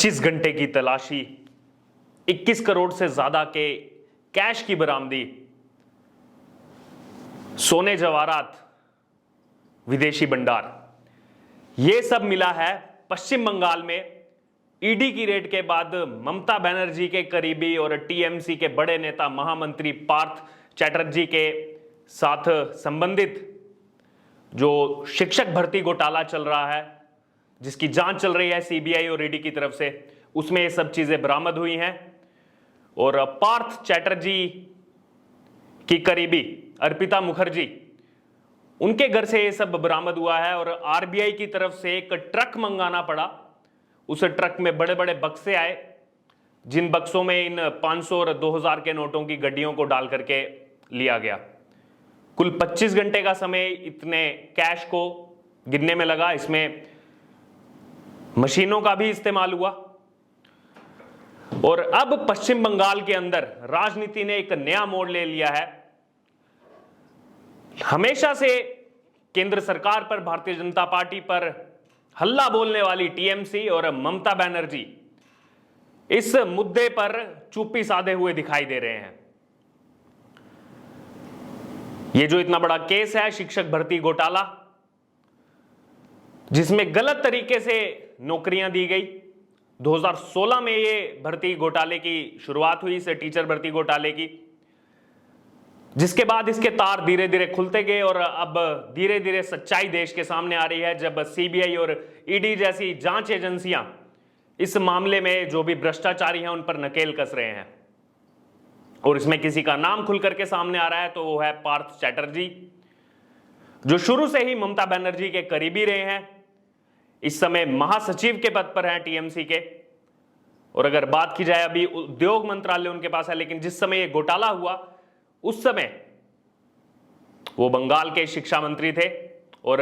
25 घंटे की तलाशी, 21 करोड़ से ज्यादा के कैश की बरामदी, सोने जवाहरात, विदेशी भंडार, यह सब मिला है पश्चिम बंगाल में ईडी की रेड के बाद ममता बनर्जी के करीबी और टीएमसी के बड़े नेता महामंत्री पार्थ चैटर्जी के साथ संबंधित जो शिक्षक भर्ती घोटाला चल रहा है, जिसकी जांच चल रही है सीबीआई और ईडी की तरफ से, उसमें ये सब चीजें बरामद हुई हैं। और पार्थ चैटर्जी की करीबी अर्पिता मुखर्जी, उनके घर से ये सब बरामद हुआ है और आरबीआई की तरफ से एक ट्रक मंगाना पड़ा। उस ट्रक में बड़े बड़े बक्से आए, जिन बक्सों में इन 500 और 2000 के नोटों की गड्डियों को डाल करके लिया गया। कुल 25 घंटे का समय इतने कैश को गिनने में लगा। इसमें मशीनों का भी इस्तेमाल हुआ। और अब पश्चिम बंगाल के अंदर राजनीति ने एक नया मोड़ ले लिया है। हमेशा से केंद्र सरकार पर, भारतीय जनता पार्टी पर हल्ला बोलने वाली टीएमसी और ममता बनर्जी इस मुद्दे पर चुप्पी साधे हुए दिखाई दे रहे हैं। यह जो इतना बड़ा केस है शिक्षक भर्ती घोटाला, जिसमें गलत तरीके से नौकरियां दी गई, 2016 में ये भर्ती घोटाले की शुरुआत हुई, इस टीचर भर्ती घोटाले की, जिसके बाद इसके तार धीरे धीरे खुलते गए और अब धीरे धीरे सच्चाई देश के सामने आ रही है, जब सीबीआई और ईडी जैसी जांच एजेंसियां इस मामले में जो भी भ्रष्टाचारी हैं उन पर नकेल कस रहे हैं। और इसमें किसी का नाम खुल करके सामने आ रहा है तो वो है पार्थ चैटर्जी, जो शुरू से ही ममता बनर्जी के करीबी रहे हैं। इस समय महासचिव के पद पर हैं टीएमसी के। और अगर बात की जाए, अभी उद्योग मंत्रालय उनके पास है, लेकिन जिस समय यह घोटाला हुआ उस समय वो बंगाल के शिक्षा मंत्री थे और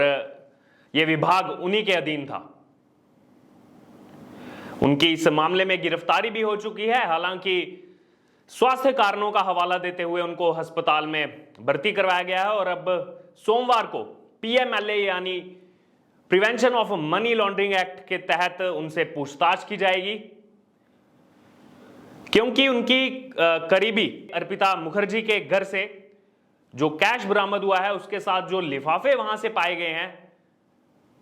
यह विभाग उन्हीं के अधीन था। उनकी इस मामले में गिरफ्तारी भी हो चुकी है। हालांकि स्वास्थ्य कारणों का हवाला देते हुए उनको अस्पताल में भर्ती करवाया गया है और अब सोमवार को पीएमएलए यानी prevention of money laundering act के तहत उनसे पूछताछ की जाएगी, क्योंकि उनकी करीबी अर्पिता मुखर्जी के घर से जो कैश बरामद हुआ है उसके साथ जो लिफाफे वहां से पाए गए हैं,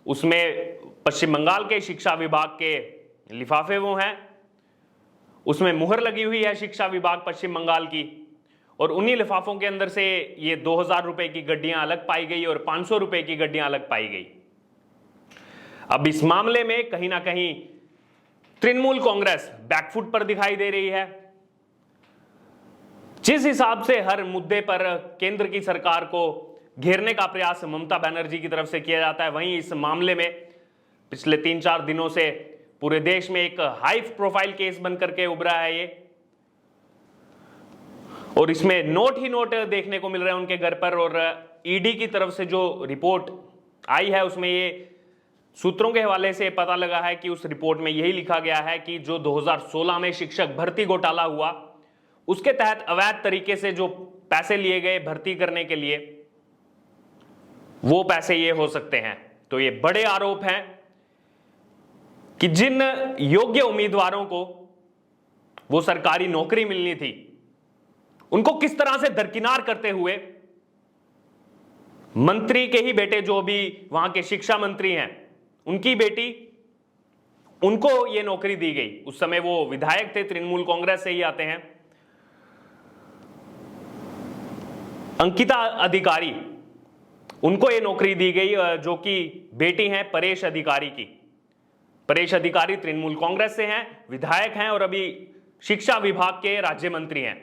उसमें पश्चिम बंगाल के शिक्षा विभाग के लिफाफे वो हैं, उसमें मुहर लगी हुई है शिक्षा विभाग पश्चिम बंगाल की। और उन्हीं लिफाफों के अंदर से ये 2000 रुपए की गड्डियां अलग पाई गई और 500 रुपए की गड्डियां अलग पाई गई। अब इस मामले में कहीं ना कहीं तृणमूल कांग्रेस बैकफुट पर दिखाई दे रही है। जिस हिसाब से हर मुद्दे पर केंद्र की सरकार को घेरने का प्रयास ममता बनर्जी की तरफ से किया जाता है, वहीं इस मामले में पिछले 3-4 दिनों से पूरे देश में एक हाई प्रोफाइल केस बनकर के उभरा है ये। और इसमें नोट ही नोट देखने को मिल रहे हैं उनके घर पर। और ईडी की तरफ से जो रिपोर्ट आई है उसमें ये सूत्रों के हवाले से पता लगा है कि उस रिपोर्ट में यही लिखा गया है कि जो 2016 में शिक्षक भर्ती घोटाला हुआ उसके तहत अवैध तरीके से जो पैसे लिए गए भर्ती करने के लिए, वो पैसे ये हो सकते हैं। तो ये बड़े आरोप हैं कि जिन योग्य उम्मीदवारों को वो सरकारी नौकरी मिलनी थी उनको किस तरह से दरकिनार करते हुए मंत्री के ही बेटे जो भी वहां के शिक्षा मंत्री हैं, उनकी बेटी, उनको ये नौकरी दी गई। उस समय वो विधायक थे, तृणमूल कांग्रेस से ही आते हैं, अंकिता अधिकारी, उनको ये नौकरी दी गई जो कि बेटी हैं परेश अधिकारी की। परेश अधिकारी तृणमूल कांग्रेस से हैं, विधायक हैं और अभी शिक्षा विभाग के राज्य मंत्री हैं।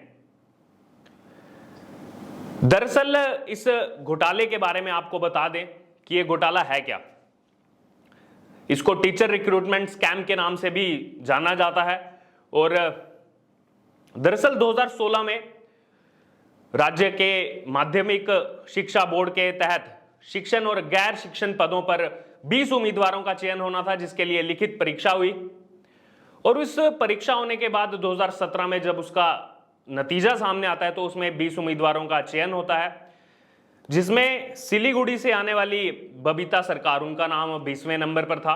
दरअसल इस घोटाले के बारे में आपको बता दें कि यह घोटाला है क्या। इसको टीचर रिक्रूटमेंट स्कैम के नाम से भी जाना जाता है। और दरअसल 2016 में राज्य के माध्यमिक शिक्षा बोर्ड के तहत शिक्षण और गैर शिक्षण पदों पर 20 उम्मीदवारों का चयन होना था, जिसके लिए लिखित परीक्षा हुई। और उस परीक्षा होने के बाद 2017 में जब उसका नतीजा सामने आता है तो उसमें 20 उम्मीदवारों का चयन होता है, जिसमें सिलीगुड़ी से आने वाली बबीता सरकार, उनका नाम 20वें नंबर पर था।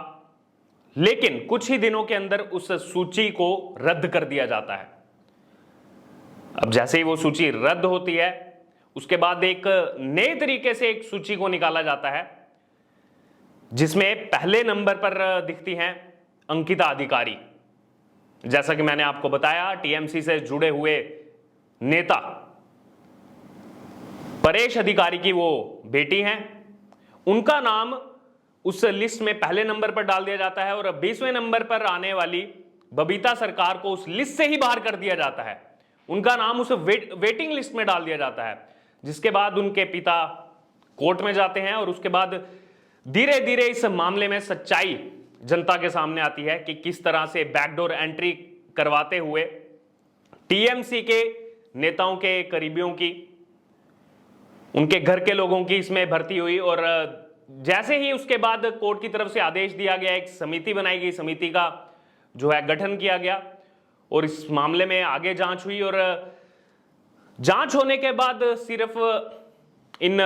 लेकिन कुछ ही दिनों के अंदर उस सूची को रद्द कर दिया जाता है। अब जैसे ही वो सूची रद्द होती है, उसके बाद एक नए तरीके से एक सूची को निकाला जाता है, जिसमें पहले नंबर पर दिखती हैं अंकिता अधिकारी। जैसा कि मैंने आपको बताया, टीएमसी से जुड़े हुए नेता परेश अधिकारी की वो बेटी हैं, उनका नाम उस लिस्ट में पहले नंबर पर डाल दिया जाता है और 20वें नंबर पर आने वाली बबीता सरकार को उस लिस्ट से ही बाहर कर दिया जाता है। उनका नाम उस वेटिंग लिस्ट में डाल दिया जाता है, जिसके बाद उनके पिता कोर्ट में जाते हैं और उसके बाद धीरे धीरे इस मामले में सच्चाई जनता के सामने आती है कि किस तरह से बैकडोर एंट्री करवाते हुए टीएमसी के नेताओं के करीबियों की, उनके घर के लोगों की इसमें भर्ती हुई। और जैसे ही उसके बाद कोर्ट की तरफ से आदेश दिया गया, एक समिति बनाई गई, समिति का जो है गठन किया गया और इस मामले में आगे जांच हुई। और जांच होने के बाद सिर्फ इन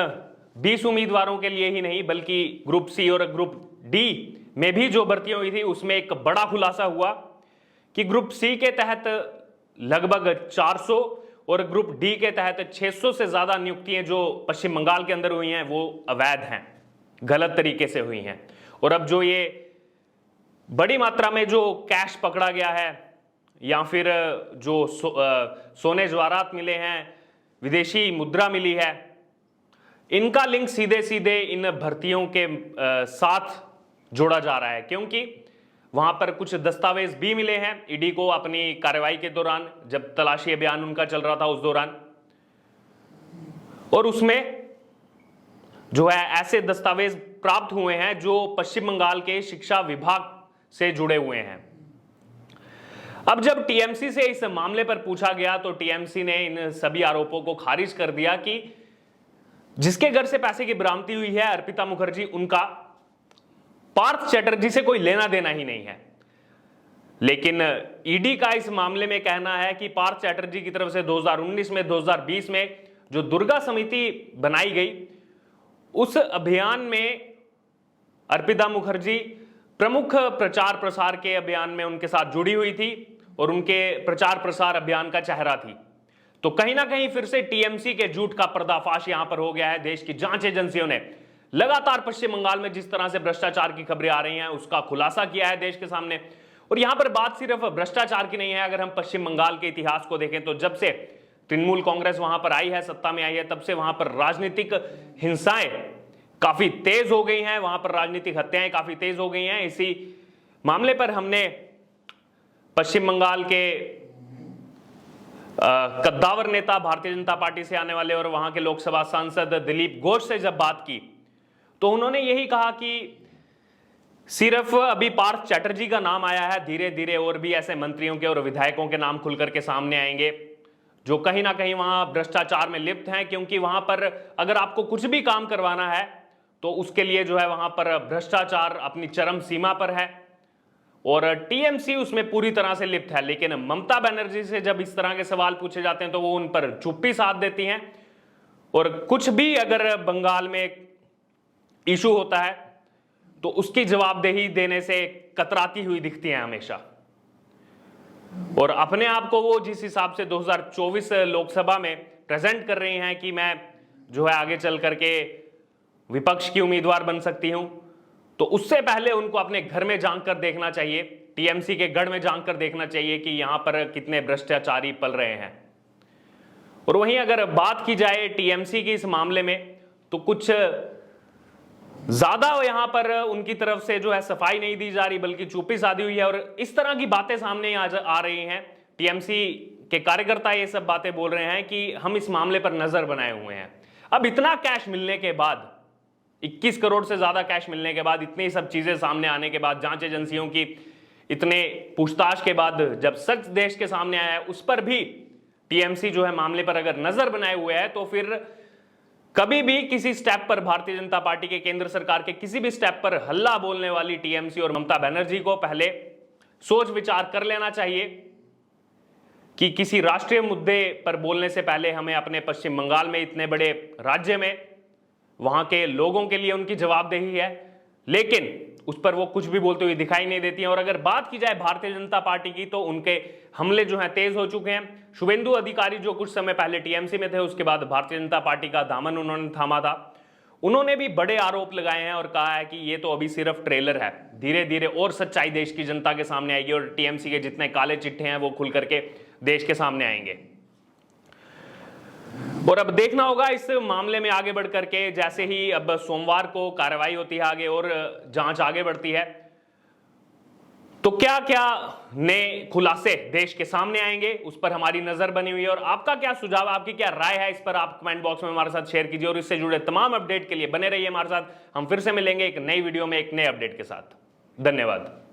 20 उम्मीदवारों के लिए ही नहीं, बल्कि ग्रुप सी और ग्रुप डी में भी जो भर्तियां हुई थी, उसमें एक बड़ा खुलासा हुआ कि ग्रुप सी के तहत लगभग 400 और ग्रुप डी के तहत 600 से ज्यादा नियुक्तियां जो पश्चिम बंगाल के अंदर हुई हैं वो अवैध हैं, गलत तरीके से हुई हैं। और अब जो ये बड़ी मात्रा में जो कैश पकड़ा गया है या फिर जो सोने जवाहरात मिले हैं, विदेशी मुद्रा मिली है, इनका लिंक सीधे सीधे इन भर्तियों के साथ जोड़ा जा रहा है, क्योंकि वहां पर कुछ दस्तावेज भी मिले हैं ईडी को अपनी कार्रवाई के दौरान, जब तलाशी अभियान उनका चल रहा था उस दौरान। और उसमें जो है ऐसे दस्तावेज प्राप्त हुए हैं जो पश्चिम बंगाल के शिक्षा विभाग से जुड़े हुए हैं। अब जब टीएमसी से इस मामले पर पूछा गया तो टीएमसी ने इन सभी आरोपों को खारिज कर दिया कि जिसके घर से पैसे की बरामदी हुई है अर्पिता मुखर्जी, उनका पार्थ चैटर्जी से कोई लेना देना ही नहीं है। लेकिन ईडी का इस मामले में कहना है कि पार्थ चैटर्जी की तरफ से 2019 में 2020 में जो दुर्गा समिति बनाई गई, उस अभियान में अर्पिता मुखर्जी प्रमुख प्रचार प्रसार के अभियान में उनके साथ जुड़ी हुई थी और उनके प्रचार प्रसार अभियान का चेहरा थी। तो कहीं ना कहीं फिर से टीएमसी के झूठ का पर्दाफाश यहां पर हो गया है। देश की जांच एजेंसियों ने लगातार पश्चिम बंगाल में जिस तरह से भ्रष्टाचार की खबरें आ रही हैं उसका खुलासा किया है देश के सामने। और यहां पर बात सिर्फ भ्रष्टाचार की नहीं है। अगर हम पश्चिम बंगाल के इतिहास को देखें तो जब से तृणमूल कांग्रेस वहां पर आई है, सत्ता में आई है, तब से वहां पर राजनीतिक हिंसाएं काफी तेज हो गई हैं, वहां पर राजनीतिक हत्याएं काफी तेज हो गई हैं। इसी मामले पर हमने पश्चिम बंगाल के कद्दावर नेता, भारतीय जनता पार्टी से आने वाले और वहां के लोकसभा सांसद दिलीप घोष से जब बात की तो उन्होंने यही कहा कि सिर्फ अभी पार्थ चैटर्जी का नाम आया है, धीरे धीरे और भी ऐसे मंत्रियों के और विधायकों के नाम खुलकर के सामने आएंगे जो कहीं ना कहीं वहां भ्रष्टाचार में लिप्त हैं। क्योंकि वहां पर अगर आपको कुछ भी काम करवाना है तो उसके लिए जो है वहां पर भ्रष्टाचार अपनी चरम सीमा पर है और टीएमसी उसमें पूरी तरह से लिप्त है। लेकिन ममता बनर्जी से जब इस तरह के सवाल पूछे जाते हैं तो वो उन पर चुप्पी साध देती हैं और कुछ भी अगर बंगाल में इशू होता है तो उसकी जवाबदेही देने से कतराती हुई दिखती हैं हमेशा। और अपने आप को वो जिस हिसाब से 2024 लोकसभा में प्रेजेंट कर रही हैं कि मैं जो है आगे चल करके विपक्ष की उम्मीदवार बन सकती हूं, तो उससे पहले उनको अपने घर में झांक कर देखना चाहिए, टीएमसी के गढ़ में झांक कर देखना चाहिए कि यहां पर कितने भ्रष्टाचारी पल रहे हैं। और वहीं अगर बात की जाए टीएमसी की इस मामले में तो कुछ ज्यादा यहां पर उनकी तरफ से जो है सफाई नहीं दी जा रही, बल्कि चुप्पी साधी हुई है और इस तरह की बातें सामने आ रही हैं। टीएमसी के कार्यकर्ता ये सब बातें बोल रहे हैं कि हम इस मामले पर नजर बनाए हुए हैं। अब इतना कैश मिलने के बाद, 21 करोड़ से ज्यादा कैश मिलने के बाद, इतनी सब चीजें सामने आने के बाद, जांच एजेंसियों की इतने पूछताछ के बाद जब सच देश के सामने आया है, उस पर भी टीएमसी जो है मामले पर अगर नजर बनाए हुए है तो फिर कभी भी किसी स्टेप पर भारतीय जनता पार्टी के, केंद्र सरकार के किसी भी स्टेप पर हल्ला बोलने वाली टीएमसी और ममता बनर्जी को पहले सोच विचार कर लेना चाहिए कि किसी राष्ट्रीय मुद्दे पर बोलने से पहले हमें अपने पश्चिम बंगाल में, इतने बड़े राज्य में, वहां के लोगों के लिए उनकी जवाबदेही है, लेकिन उस पर वो कुछ भी बोलते हुए दिखाई नहीं देती हैं। और अगर बात की जाए भारतीय जनता पार्टी की, तो उनके हमले जो हैं तेज हो चुके हैं। शुभेंदु अधिकारी जो कुछ समय पहले टीएमसी में थे, उसके बाद भारतीय जनता पार्टी का दामन उन्होंने थामा था, उन्होंने भी बड़े आरोप लगाए हैं और कहा है कि ये तो अभी सिर्फ ट्रेलर है, धीरे धीरे और सच्चाई देश की जनता के सामने आएगी और टीएमसी के जितने काले चिट्ठे हैं वो खुल करके देश के सामने आएंगे। और अब देखना होगा इस मामले में आगे बढ़ करके, जैसे ही अब सोमवार को कार्रवाई होती है आगे और जांच आगे बढ़ती है, तो क्या क्या नए खुलासे देश के सामने आएंगे, उस पर हमारी नजर बनी हुई है। और आपका क्या सुझाव, आपकी क्या राय है इस पर, आप कमेंट बॉक्स में हमारे साथ शेयर कीजिए। और इससे जुड़े तमाम अपडेट के लिए बने रहिए हमारे साथ। हम फिर से मिलेंगे एक नई वीडियो में एक नए अपडेट के साथ। धन्यवाद।